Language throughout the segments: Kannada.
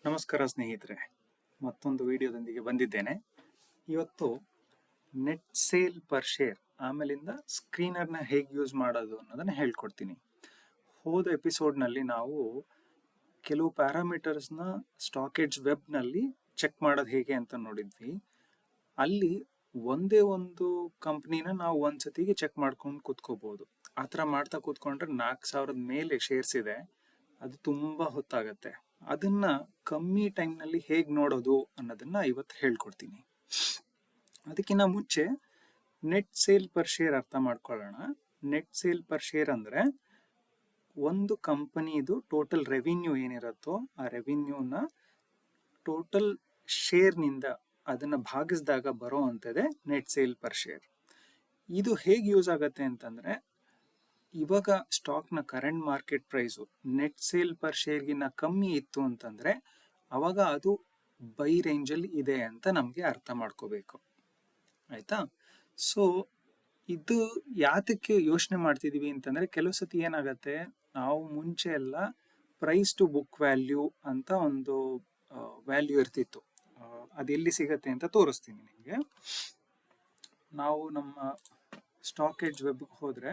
ನಮಸ್ಕಾರ ಸ್ನೇಹಿತರೆ, ಮತ್ತೊಂದು ವಿಡಿಯೋದೊಂದಿಗೆ ಬಂದಿದ್ದೇನೆ. ಇವತ್ತು ನೆಟ್ ಸೇಲ್ ಪರ್ ಶೇರ್ ಆಮೇಲಿಂದ ಸ್ಕ್ರೀನರ್ನ ಹೇಗೆ ಯೂಸ್ ಮಾಡೋದು ಅನ್ನೋದನ್ನ ಹೇಳ್ಕೊಡ್ತೀನಿ. ಹೋದ ಎಪಿಸೋಡ್ನಲ್ಲಿ ನಾವು ಕೆಲವು ಪ್ಯಾರಾಮೀಟರ್ಸ್ನ ಸ್ಟಾಕ್ ವೆಬ್ನಲ್ಲಿ ಚೆಕ್ ಮಾಡೋದು ಹೇಗೆ ಅಂತ ನೋಡಿದ್ವಿ. ಅಲ್ಲಿ ಒಂದೇ ಒಂದು ಕಂಪ್ನಿನ ನಾವು ಒಂದ್ಸತಿಗೆ ಚೆಕ್ ಮಾಡ್ಕೊಂಡು ಕೂತ್ಕೋಬಹುದು. ಆ ಥರ ಮಾಡ್ತಾ ಕೂತ್ಕೊಂಡ್ರೆ 4,000 ಮೇಲೆ ಶೇರ್ಸ್ ಇದೆ, ಅದು ತುಂಬಾ ಹೊತ್ತಾಗತ್ತೆ. ಅದನ್ನ ಕಮ್ಮಿ ಟೈಮ್ನಲ್ಲಿ ಹೇಗೆ ನೋಡೋದು ಅನ್ನೋದನ್ನ ಇವತ್ತು ಹೇಳ್ಕೊಡ್ತೀನಿ. ಅದಕ್ಕಿಂತ ಮುಂಚೆ ನೆಟ್ ಸೇಲ್ ಪರ್ ಶೇರ್ ಅರ್ಥ ಮಾಡ್ಕೊಳ್ಳೋಣ. ನೆಟ್ ಸೇಲ್ ಪರ್ ಶೇರ್ ಅಂದ್ರೆ ಒಂದು ಕಂಪನಿದು ಟೋಟಲ್ ರೆವಿನ್ಯೂ ಏನಿರುತ್ತೋ ಆ ರೆವಿನ್ಯೂನ ಟೋಟಲ್ ಶೇರ್ನಿಂದ ಅದನ್ನ ಭಾಗಿಸಿದಾಗ ಬರೋ ಅಂಥದ್ದೇ ನೆಟ್ ಸೇಲ್ ಪರ್ ಶೇರ್. ಇದು ಹೇಗೆ ಯೂಸ್ ಆಗತ್ತೆ ಅಂತಂದ್ರೆ, ಇವಾಗ ಸ್ಟಾಕ್ನ current market price net sale per ಶೇರ್ಗಿನ್ನ ಕಮ್ಮಿ ಇತ್ತು ಅಂತಂದ್ರೆ ಅವಾಗ ಅದು ಬೈ ರೇಂಜಲ್ಲಿ ಇದೆ ಅಂತ ನಮಗೆ ಅರ್ಥ ಮಾಡ್ಕೋಬೇಕು. ಆಯ್ತಾ? ಸೊ ಇದು ಯಾತಕ್ಕೆ ಯೋಚನೆ ಮಾಡ್ತಿದೀವಿ ಅಂತಂದ್ರೆ, ಕೆಲವು ಸತಿ ಏನಾಗತ್ತೆ, ನಾವು ಮುಂಚೆ ಎಲ್ಲ ಪ್ರೈಸ್ ಟು ಬುಕ್ ವ್ಯಾಲ್ಯೂ ಅಂತ ಒಂದು ವ್ಯಾಲ್ಯೂ ಇರ್ತಿತ್ತು. ಅದೆಲ್ಲಿ ಸಿಗತ್ತೆ ಅಂತ ತೋರಿಸ್ತೀನಿ ನಿಮಗೆ. ನಾವು ನಮ್ಮ ಸ್ಟಾಕ್ ಎಡ್ಜ್ ವೆಬ್ಗೆ ಹೋದ್ರೆ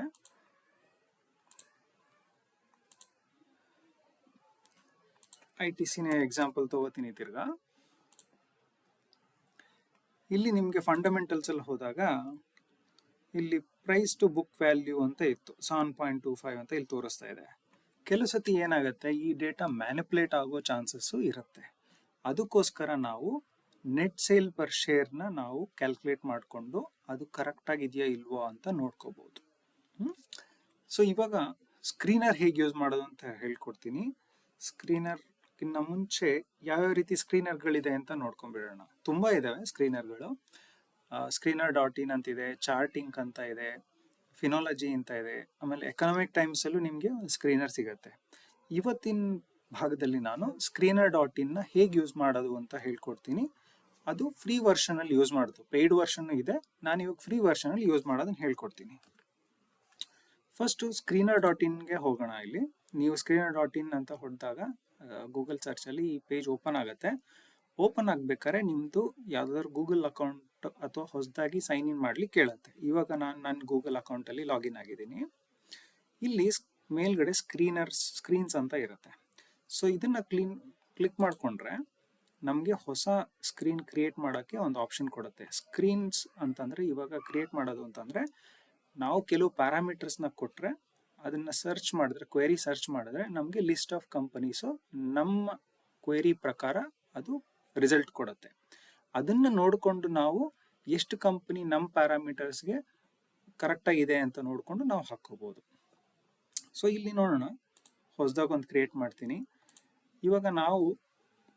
ITCನ ಎಕ್ಸಾಂಪಲ್ ತಗೋತೀನಿ ತಿರ್ಗಾ. ಇಲ್ಲಿ ನಿಮಗೆ ಫಂಡಮೆಂಟಲ್ಸ್ ಅಲ್ಲಿ ಹೋದಾಗ ಇಲ್ಲಿ ಪ್ರೈಸ್ ಟು ಬುಕ್ ವ್ಯಾಲ್ಯೂ ಅಂತ ಇತ್ತು, 7.25 ಅಂತ ಇಲ್ಲಿ ತೋರಿಸ್ತಾ ಇದೆ. ಕೆಲವು ಸತಿ ಏನಾಗುತ್ತೆ, ಈ ಡೇಟಾ ಮ್ಯಾನಿಪುಲೇಟ್ ಆಗೋ ಚಾನ್ಸಸ್ ಇರುತ್ತೆ. ಅದಕ್ಕೋಸ್ಕರ ನಾವು ನೆಟ್ ಸೇಲ್ ಪರ್ ಶೇರ್ನ ನಾವು ಕ್ಯಾಲ್ಕುಲೇಟ್ ಮಾಡಿಕೊಂಡು ಅದು ಕರೆಕ್ಟ್ ಆಗಿದೆಯಾ ಇಲ್ವೋ ಅಂತ ನೋಡ್ಕೋಬಹುದು. ಸೊ ಇವಾಗ ಸ್ಕ್ರೀನರ್ ಹೇಗೆ ಯೂಸ್ ಮಾಡೋದು ಅಂತ ಹೇಳ್ಕೊಡ್ತೀನಿ. ಸ್ಕ್ರೀನರ್ಗಿನ್ನ ಮುಂಚೆ ಯಾವ್ಯಾವ ರೀತಿ ಸ್ಕ್ರೀನರ್ಗಳಿದೆ ಅಂತ ನೋಡ್ಕೊಂಡ್ಬಿಡೋಣ. ತುಂಬಾ ಇದಾವೆ ಸ್ಕ್ರೀನರ್ಗಳು. screener.in ಅಂತಿದೆ, ಚಾರ್ಟಿಂಗ್ ಅಂತ ಇದೆ, ಫಿನಾಲಜಿ ಅಂತ ಇದೆ, ಆಮೇಲೆ ಎಕನಾಮಿಕ್ ಟೈಮ್ಸ್ ಅಲ್ಲೂ ನಿಮಗೆ ಸ್ಕ್ರೀನರ್ ಸಿಗತ್ತೆ. ಇವತ್ತಿನ ಭಾಗದಲ್ಲಿ ನಾನು screener.in ನ ಹೇಗೆ ಯೂಸ್ ಮಾಡೋದು ಅಂತ ಹೇಳ್ಕೊಡ್ತೀನಿ. ಅದು ಫ್ರೀ ವರ್ಷನ್ ಅಲ್ಲಿ ಯೂಸ್ ಮಾಡೋದು, ಪೇಯ್ಡ್ ವರ್ಷನ್ ಇದೆ. ನಾನು ಇವಾಗ ಫ್ರೀ ವರ್ಷನ್ ಅಲ್ಲಿ ಯೂಸ್ ಮಾಡೋದನ್ನ ಹೇಳ್ಕೊಡ್ತೀನಿ. ಫಸ್ಟ್ screener.inಗೆ ಹೋಗೋಣ. ಇಲ್ಲಿ ನೀವು screener.in ಅಂತ ಹೊಡೆದಾಗ ಗೂಗಲ್ ಸರ್ಚ್ ಅಲ್ಲಿ ಈ ಪೇಜ್ ಓಪನ್ ಆಗುತ್ತೆ. ಓಪನ್ ಆಗ್ಬೇಕಾದ್ರೆ ನಿಮ್ದು ಯಾವ್ದಾದ್ರು ಗೂಗಲ್ ಅಕೌಂಟ್ ಅಥವಾ ಹೊಸದಾಗಿ ಸೈನ್ ಇನ್ ಮಾಡ್ಲಿಕ್ಕೆ ಕೇಳುತ್ತೆ. ಇವಾಗ ನಾನು ನನ್ನ ಗೂಗಲ್ ಅಕೌಂಟ್ ಅಲ್ಲಿ ಲಾಗಿನ್ ಆಗಿದ್ದೀನಿ. ಇಲ್ಲಿ ಮೇಲ್ಗಡೆ ಸ್ಕ್ರೀನ್ಸ್ ಅಂತ ಇರುತ್ತೆ. ಸೊ ಇದನ್ನ ಕ್ಲಿಕ್ ಮಾಡ್ಕೊಂಡ್ರೆ ನಮಗೆ ಹೊಸ ಸ್ಕ್ರೀನ್ ಕ್ರಿಯೇಟ್ ಮಾಡೋಕ್ಕೆ ಒಂದು ಆಪ್ಷನ್ ಕೊಡುತ್ತೆ. ಸ್ಕ್ರೀನ್ಸ್ ಅಂತಂದ್ರೆ ಇವಾಗ ಕ್ರಿಯೇಟ್ ಮಾಡೋದು ಅಂತಂದ್ರೆ, ನಾವು ಕೆಲವು ಪ್ಯಾರಾಮೀಟರ್ಸ್ನ ಕೊಟ್ರೆ ಅದನ್ನ ಸರ್ಚ್ ಮಾಡಿದ್ರೆ, ಕ್ವೆರಿ ಸರ್ಚ್ ಮಾಡಿದ್ರೆ ನಮಗೆ ಲಿಸ್ಟ್ ಆಫ್ ಕಂಪನೀಸು ನಮ್ಮ ಕ್ವೆರಿ ಪ್ರಕಾರ ಅದು ರಿಸಲ್ಟ್ ಕೊಡುತ್ತೆ. ಅದನ್ನ ನೋಡಿಕೊಂಡು ನಾವು ಎಷ್ಟು ಕಂಪನಿ ನಮ್ಮ ಪ್ಯಾರಾಮೀಟರ್ಸ್ಗೆ ಕರೆಕ್ಟಾಗಿದೆ ಅಂತ ನೋಡಿಕೊಂಡು ನಾವು ಹಾಕೋಬಹುದು. ಸೊ ಇಲ್ಲಿ ನೋಡೋಣ, ಹೊಸದಾಗಿ ಒಂದು ಕ್ರಿಯೇಟ್ ಮಾಡ್ತೀನಿ. ಇವಾಗ ನಾವು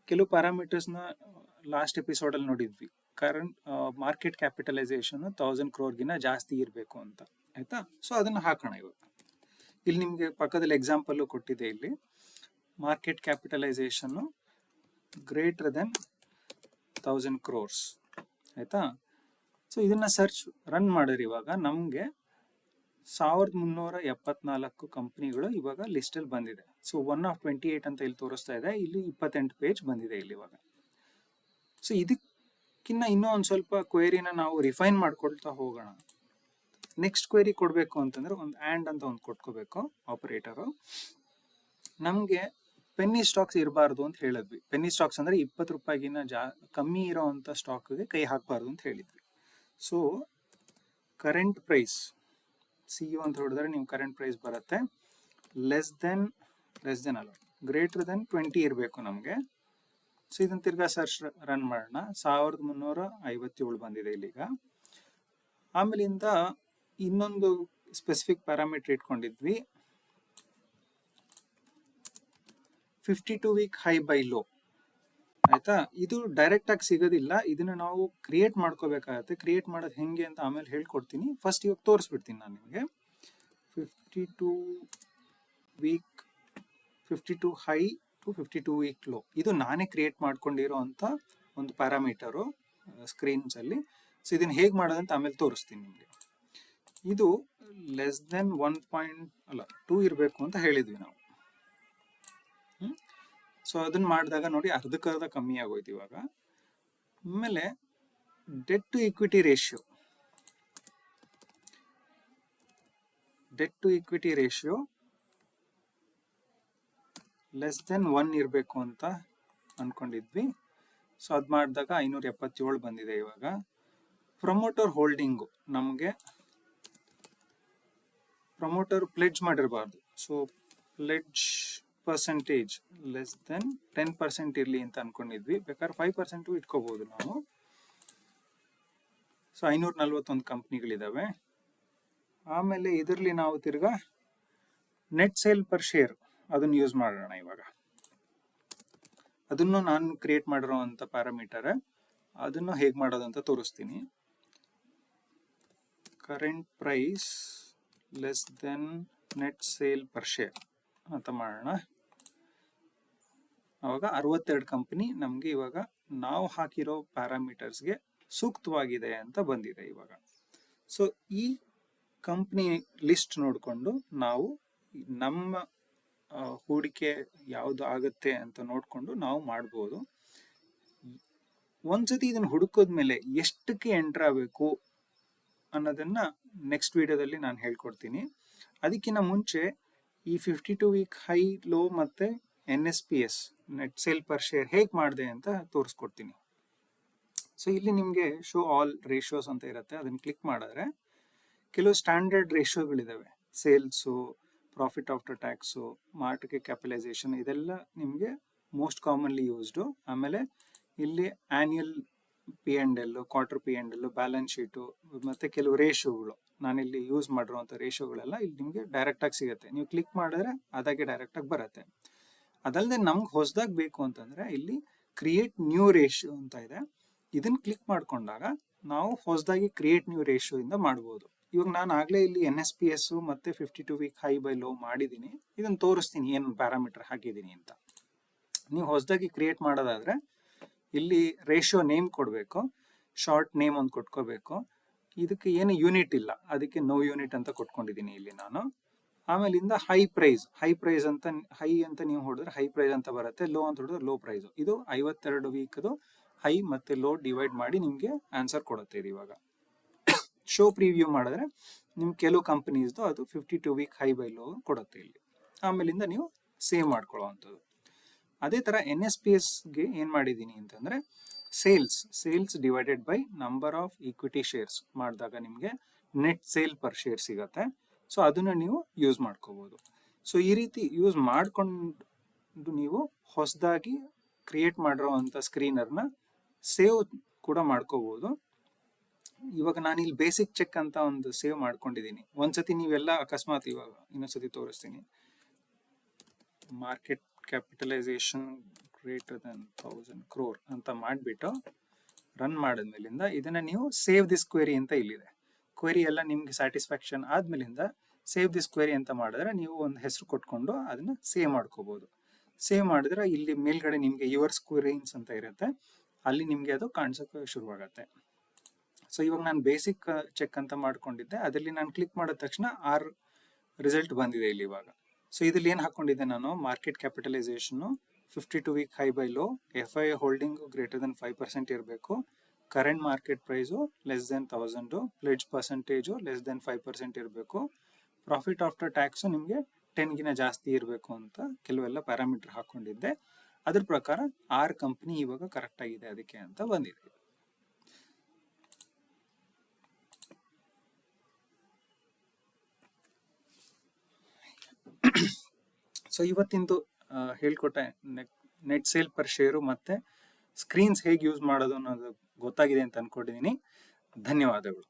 ಕೆಲವು ಪ್ಯಾರಾಮೀಟರ್ಸ್ನ ಲಾಸ್ಟ್ ಎಪಿಸೋಡಲ್ಲಿ ನೋಡಿದ್ವಿ. ಕರೆಂಟ್ ಮಾರ್ಕೆಟ್ ಕ್ಯಾಪಿಟಲೈಸೇಷನ್ 1000 crore ಜಾಸ್ತಿ ಇರಬೇಕು ಅಂತ, ಆಯ್ತಾ? ಸೊ ಅದನ್ನ ಹಾಕೋಣ. ಇವಾಗ ಇಲ್ಲಿ ನಿಮಗೆ ಪಕ್ಕದಲ್ಲಿ ಎಕ್ಸಾಂಪಲ್ ಕೊಟ್ಟಿದೆ. ಇಲ್ಲಿ market capitalisation greater than 1000 crores, ಆಯ್ತಾ? ಸೊ ಇದನ್ನ ಸರ್ಚ್ ರನ್ ಮಾಡಿದ್ರೆ ಇವಾಗ ನಮಗೆ 1374 ಕಂಪನಿಗಳು ಇವಾಗ ಲಿಸ್ಟ್ ಅಲ್ಲಿ ಬಂದಿದೆ. ಸೊ 1 of 28 ಅಂತ ಇಲ್ಲಿ ತೋರಿಸ್ತಾ ಇದೆ. ಇಲ್ಲಿ 28 ಪೇಜ್ ಬಂದಿದೆ ಇಲ್ಲಿ ಇವಾಗ. ಸೊ ಇದಕ್ಕಿನ್ನ ಇನ್ನೂ ಒಂದು ಸ್ವಲ್ಪ ಕ್ವೆರಿನ ನಾವು ರಿಫೈನ್ ಮಾಡ್ಕೊಳ್ತಾ ಹೋಗೋಣ. ನೆಕ್ಸ್ಟ್ ಕ್ವೆರಿ ಕೊಡಬೇಕು ಅಂತಂದ್ರೆ ಒಂದು ಆ್ಯಂಡ್ ಅಂತ ಒಂದು ಕೊಟ್ಕೋಬೇಕು ಆಪರೇಟರು. ನಮಗೆ ಪೆನ್ನಿ ಸ್ಟಾಕ್ಸ್ ಇರಬಾರ್ದು ಅಂತ ಹೇಳಿದ್ವಿ. ಪೆನ್ನಿ ಸ್ಟಾಕ್ಸ್ ಅಂದ್ರೆ 20 ರೂಪಾಯಿಗಿನ್ನ ಕಮ್ಮಿ ಇರೋವಂಥ ಸ್ಟಾಕ್ಗೆ ಕೈ ಹಾಕಬಾರ್ದು ಅಂತ ಹೇಳಿದ್ವಿ. ಸೊ ಕರೆಂಟ್ ಪ್ರೈಸ್ CU ಅಂತ ಹೊಡೆದ್ರೆ ನೀವು ಕರೆಂಟ್ ಪ್ರೈಸ್ ಬರುತ್ತೆ. ಲೆಸ್ ದೆನ್ ಅಲ್ಲ, ಗ್ರೇಟರ್ ದೆನ್ 20 ಇರಬೇಕು ನಮಗೆ. ಸೊ ಇದನ್ನ ತಿರ್ಗಾ ಸರ್ಚ್ ರನ್ ಮಾಡೋಣ. 1357 ಬಂದಿದೆ ಇಲ್ಲಿಗ. ಆಮೇಲಿಂದ ಇನ್ನೊಂದು ಸ್ಪೆಸಿಫಿಕ್ ಪ್ಯಾರಾಮೀಟರ್ ಇಟ್ಕೊಂಡಿದ್ವಿ, 52 ವೀಕ್ ಹೈ ಬೈ ಲೋ, ಆಯ್ತಾ? ಇದು ಡೈರೆಕ್ಟ್ ಆಗಿ ಸಿಗೋದಿಲ್ಲ, ಇದನ್ನ ನಾವು ಕ್ರಿಯೇಟ್ ಮಾಡ್ಕೋಬೇಕಾಗತ್ತೆ. ಕ್ರಿಯೇಟ್ ಮಾಡೋದು ಹೆಂಗೆ ಅಂತ ಆಮೇಲೆ ಹೇಳ್ಕೊಡ್ತೀನಿ. ಫಸ್ಟ್ ಇವಾಗ ತೋರಿಸ್ಬಿಡ್ತೀನಿ ನಾನು ನಿಮಗೆ. 52 week 52 high to 52 week low, ಇದು ನಾನೇ ಕ್ರಿಯೇಟ್ ಮಾಡ್ಕೊಂಡಿರೋ ಅಂತ ಒಂದು ಪ್ಯಾರಾಮೀಟರು ಸ್ಕ್ರೀನ್ಸ್ ಅಲ್ಲಿ. ಸೊ ಇದನ್ನ ಹೇಗೆ ಮಾಡೋದಂತ ಆಮೇಲೆ ತೋರಿಸ್ತೀನಿ ನಿಮಗೆ. ಇದು ಲೆಸ್ ದೆನ್ 2 ಇರಬೇಕು ಅಂತ ಹೇಳಿದ್ವಿ ನಾವು. ಸೊ ಅದನ್ನ ಮಾಡಿದಾಗ ನೋಡಿ ಅರ್ಧಕ್ಕರ್ಧ ಕಮ್ಮಿ ಆಗೋಯ್ತು ಇವಾಗ. ಆಮೇಲೆ debt to equity ratio less than 1 ಇರಬೇಕು ಅಂತ ಅನ್ಕೊಂಡಿದ್ವಿ. ಸೊ ಅದು ಮಾಡಿದಾಗ 577 ಬಂದಿದೆ ಇವಾಗ. ಪ್ರಮೋಟರ್ ಹೋಲ್ಡಿಂಗು ನಮಗೆ ಪ್ರಮೋಟರ್ ಪ್ಲೆಡ್ಜ್ ಮಾಡಿರಬಾರ್ದು. So pledge percentage less than 10% ಇರಲಿ ಅಂತ ಅನ್ಕೊಂಡಿದ್ವಿ. ಬೇಕಾದ್ರೆ 5% ಇಟ್ಕೋಬಹುದು ನಾವು. ಸೊ 541 ಕಂಪ್ನಿಗಳಿದಾವೆ. ಆಮೇಲೆ ಇದರಲ್ಲಿ ನಾವು ತಿರ್ಗಾ ನೆಟ್ ಸೇಲ್ ಪರ್ ಶೇರ್ ಅದನ್ನು ಯೂಸ್ ಮಾಡೋಣ ಇವಾಗ. ಅದನ್ನು ನಾನು ಕ್ರಿಯೇಟ್ ಮಾಡಿರೋ ಅಂತ ಪ್ಯಾರಾಮೀಟರ್, ಅದನ್ನು ಹೇಗೆ ಮಾಡೋದು ಅಂತ ತೋರಿಸ್ತೀನಿ. Current price less than net sale per share ಅಂತ ಮಾಡೋಣ. ಅವಾಗ 62 ಕಂಪನಿ ನಮಗೆ ಇವಾಗ ನಾವು ಹಾಕಿರೋ ಪ್ಯಾರಾಮೀಟರ್ಸ್ಗೆ ಸೂಕ್ತವಾಗಿದೆ ಅಂತ ಬಂದಿದೆ ಇವಾಗ. ಸೊ ಈ ಕಂಪ್ನಿ ಲಿಸ್ಟ್ ನೋಡಿಕೊಂಡು ನಾವು ನಮ್ಮ ಹೂಡಿಕೆ ಯಾವುದು ಆಗುತ್ತೆ ಅಂತ ನೋಡಿಕೊಂಡು ನಾವು ಮಾಡ್ಬೋದು. ಒಂದ್ಸತಿ ಇದನ್ನು ಹುಡುಕೋದ್ಮೇಲೆ ಎಷ್ಟಕ್ಕೆ ಎಂಟರ್ ಆಗಬೇಕು ಅನ್ನೋದನ್ನ ನೆಕ್ಸ್ಟ್ ವಿಡಿಯೋದಲ್ಲಿ ನಾನು ಹೇಳ್ಕೊಡ್ತೀನಿ. ಅದಕ್ಕಿಂತ ಮುಂಚೆ ಈ 52 ವೀಕ್ ಹೈ ಲೋ ಮತ್ತೆ NSPS net sale per share ಹೇಗೆ ಮಾಡಿದೆ ಅಂತ ತೋರಿಸ್ಕೊಡ್ತೀನಿ. ಸೊ ಇಲ್ಲಿ ನಿಮಗೆ ಶೋ ಆಲ್ ರೇಷಿಯೋಸ್ ಅಂತ ಇರುತ್ತೆ. ಅದನ್ನು ಕ್ಲಿಕ್ ಮಾಡಿದ್ರೆ ಕೆಲವು ಸ್ಟ್ಯಾಂಡರ್ಡ್ ರೇಷಿಯೋಗಳಿದಾವೆ. Sales, profit after tax, market capitalisation, ಇದೆಲ್ಲ ನಿಮಗೆ ಮೋಸ್ಟ್ ಕಾಮನ್ಲಿ ಯೂಸ್ಡು. ಆಮೇಲೆ ಇಲ್ಲಿ annual P&L, quarter P&L, balance sheet ಮತ್ತು ಕೆಲವು ರೇಷಿಯೋಗಳು ನಾನಿಲ್ಲಿ ಯೂಸ್ ಮಾಡಿರೋಂಥ ರೇಷಿಯೋಗಳೆಲ್ಲ ಇಲ್ಲಿ ನಿಮಗೆ ಡೈರೆಕ್ಟಾಗಿ ಸಿಗುತ್ತೆ. ನೀವು ಕ್ಲಿಕ್ ಮಾಡಿದ್ರೆ ಅದಾಗೆ ಡೈರೆಕ್ಟಾಗಿ ಬರುತ್ತೆ. ಅದಲ್ಲದೆ ನಮ್ಗೆ ಹೊಸದಾಗಿ ಬೇಕು ಅಂತಂದರೆ ಇಲ್ಲಿ ಕ್ರಿಯೇಟ್ ನ್ಯೂ ರೇಷಿಯೋ ಅಂತ ಇದೆ. ಇದನ್ನು ಕ್ಲಿಕ್ ಮಾಡ್ಕೊಂಡಾಗ ನಾವು ಹೊಸದಾಗಿ ಕ್ರಿಯೇಟ್ ನ್ಯೂ ರೇಷಿಯೋ ಇಂದ ಮಾಡ್ಬೋದು. ಇವಾಗ ನಾನು ಆಗಲೇ ಇಲ್ಲಿ NSPS ಮತ್ತು 52 ವೀಕ್ ಹೈ ಬೈ ಲೋ ಮಾಡಿದ್ದೀನಿ. ಇದನ್ನು ತೋರಿಸ್ತೀನಿ ಏನು ಪ್ಯಾರಾಮೀಟರ್ ಹಾಕಿದ್ದೀನಿ ಅಂತ. ನೀವು ಹೊಸದಾಗಿ ಕ್ರಿಯೇಟ್ ಮಾಡೋದಾದರೆ ಇಲ್ಲಿ ರೇಷಿಯೋ ನೇಮ್ ಕೊಡಬೇಕು, ಶಾರ್ಟ್ ನೇಮ್ ಒಂದು ಕೊಟ್ಕೋಬೇಕು. ಇದಕ್ಕೆ ಏನು ಯೂನಿಟ್ ಇಲ್ಲ, ಅದಕ್ಕೆ ನೋ ಯೂನಿಟ್ ಅಂತ ಕೊಟ್ಕೊಂಡಿದ್ದೀನಿ ಇಲ್ಲಿ ನಾನು. ಆಮೇಲಿಂದ ಹೈ ಪ್ರೈಸ್ ಅಂತ ಹೈ ಅಂತ ನೀವು ಹೊಡೆದ್ರೆ ಹೈ ಪ್ರೈಸ್ ಅಂತ ಬರುತ್ತೆ, ಲೋ ಅಂತ ಹೊಡೆದ್ರೆ ಲೋ ಪ್ರೈಸು. ಇದು 52 ವೀಕ್ದು ಹೈ ಮತ್ತು ಲೋ ಡಿವೈಡ್ ಮಾಡಿ ನಿಮಗೆ ಆನ್ಸರ್ ಕೊಡುತ್ತೆ ಇದು. ಇವಾಗ ಶೋ ಪ್ರಿವ್ಯೂ ಮಾಡಿದ್ರೆ ನಿಮ್ಗೆ ಕೆಲವು ಕಂಪನೀಸ್ದು ಅದು 52 ವೀಕ್ ಹೈ ಬೈ ಲೋ ಕೊಡುತ್ತೆ ಇಲ್ಲಿ. ಆಮೇಲಿಂದ ನೀವು ಸೇವ್ ಮಾಡ್ಕೊಳ್ಳೋವಂಥದ್ದು. ಅದೇ ಥರ NSPSಗೆ ಏನು ಮಾಡಿದ್ದೀನಿ ಅಂತಂದರೆ sales divided by number of equity shares ಮಾಡಿದಾಗ ನಿಮಗೆ ನೆಟ್ ಸೇಲ್ ಪರ್ ಶೇರ್ ಸಿಗುತ್ತೆ. ಸೊ ಅದನ್ನು ನೀವು ಯೂಸ್ ಮಾಡ್ಕೋಬೋದು. ಸೊ ಈ ರೀತಿ ಯೂಸ್ ಮಾಡಿಕೊಂಡು ನೀವು ಹೊಸದಾಗಿ ಕ್ರಿಯೇಟ್ ಮಾಡಿರೋ ಅಂಥ ಸ್ಕ್ರೀನರ್ನ ಸೇವ್ ಕೂಡ ಮಾಡ್ಕೋಬೋದು. ಇವಾಗ ನಾನು ಇಲ್ಲಿ ಬೇಸಿಕ್ ಚೆಕ್ ಅಂತ ಒಂದು ಸೇವ್ ಮಾಡ್ಕೊಂಡಿದ್ದೀನಿ. ಒಂದ್ಸತಿ ನೀವೆಲ್ಲ ಅಕಸ್ಮಾತ್ ಇವಾಗ ಇನ್ನೊಂದ್ಸತಿ ತೋರಿಸ್ತೀನಿ. Market capitalisation greater than 1000 crore ಅಂತ ಮಾಡಿಬಿಟ್ಟು ರನ್ ಮಾಡಿದ್ಮೇಲಿಂದ ಇದನ್ನ ನೀವು ಸೇವ್ ದಿಸ್ ಕ್ವೆರಿ ಅಂತ ಇಲ್ಲಿದೆ. ಕ್ವೆರಿ ಎಲ್ಲ ನಿಮ್ಗೆ ಸ್ಯಾಟಿಸ್ಫ್ಯಾಕ್ಷನ್ ಆದ್ಮೇಲಿಂದ ಸೇವ್ ದಿಸ್ ಕ್ವೆರಿ ಅಂತ ಮಾಡಿದ್ರೆ ನೀವು ಒಂದು ಹೆಸರು ಕೊಟ್ಕೊಂಡು ಅದನ್ನ ಸೇವ್ ಮಾಡ್ಕೋಬಹುದು. ಸೇವ್ ಮಾಡಿದ್ರೆ ಇಲ್ಲಿ ಮೇಲ್ಗಡೆ ನಿಮ್ಗೆ ಯುವರ್ಸ್ ಕ್ವೆರೀಸ್ ಅಂತ ಇರುತ್ತೆ, ಅಲ್ಲಿ ನಿಮ್ಗೆ ಅದು ಕಾಣಿಸೋಕೆ ಶುರುವಾಗತ್ತೆ. ಸೊ ಇವಾಗ ನಾನು ಬೇಸಿಕ್ ಚೆಕ್ ಅಂತ ಮಾಡ್ಕೊಂಡಿದ್ದೆ, ಅದರಲ್ಲಿ ನಾನು ಕ್ಲಿಕ್ ಮಾಡಿದ ತಕ್ಷಣ 6 ರಿಸಲ್ಟ್ ಬಂದಿದೆ ಇಲ್ಲಿ ಇವಾಗ. ಸೊ ಇದ್ರಲ್ಲಿ ಏನು ಹಾಕೊಂಡಿದ್ದೆ ನಾನು, market capitalisation 52 week high by low, FII holding greater than 5% ಇರಬೇಕು, current market price less than 1000, pledge percentage less than 5% ಇರಬೇಕು, ಪ್ರಾಫಿಟ್ ಆಫ್ಟರ್ ಟ್ಯಾಕ್ಸು ನಿಮಗೆ 10ಗಿನ ಜಾಸ್ತಿ ಇರಬೇಕು ಅಂತ ಕೆಲವೆಲ್ಲ ಪ್ಯಾರಾಮೀಟರ್ ಹಾಕೊಂಡಿದ್ದೆ. ಅದ್ರ ಪ್ರಕಾರ 6 ಕಂಪ್ನಿ ಇವಾಗ ಕರೆಕ್ಟ್ ಆಗಿದೆ ಅದಕ್ಕೆ ಅಂತ ಬಂದಿದೆ. ಸೊ ಇವತ್ತಿಂದು ಹೇಳ್ಕೊಟ್ಟೆ ನೆಟ್ ಸೇಲ್ ಪರ್ ಶೇರು ಮತ್ತೆ ಸ್ಕ್ರೀನ್ಸ್ ಹೇಗೆ ಯೂಸ್ ಮಾಡೋದು ಅನ್ನೋದು ಗೊತ್ತಾಗಿದೆ ಅಂತ ಅನ್ಕೊಂಡಿದ್ದೀನಿ. ಧನ್ಯವಾದಗಳು.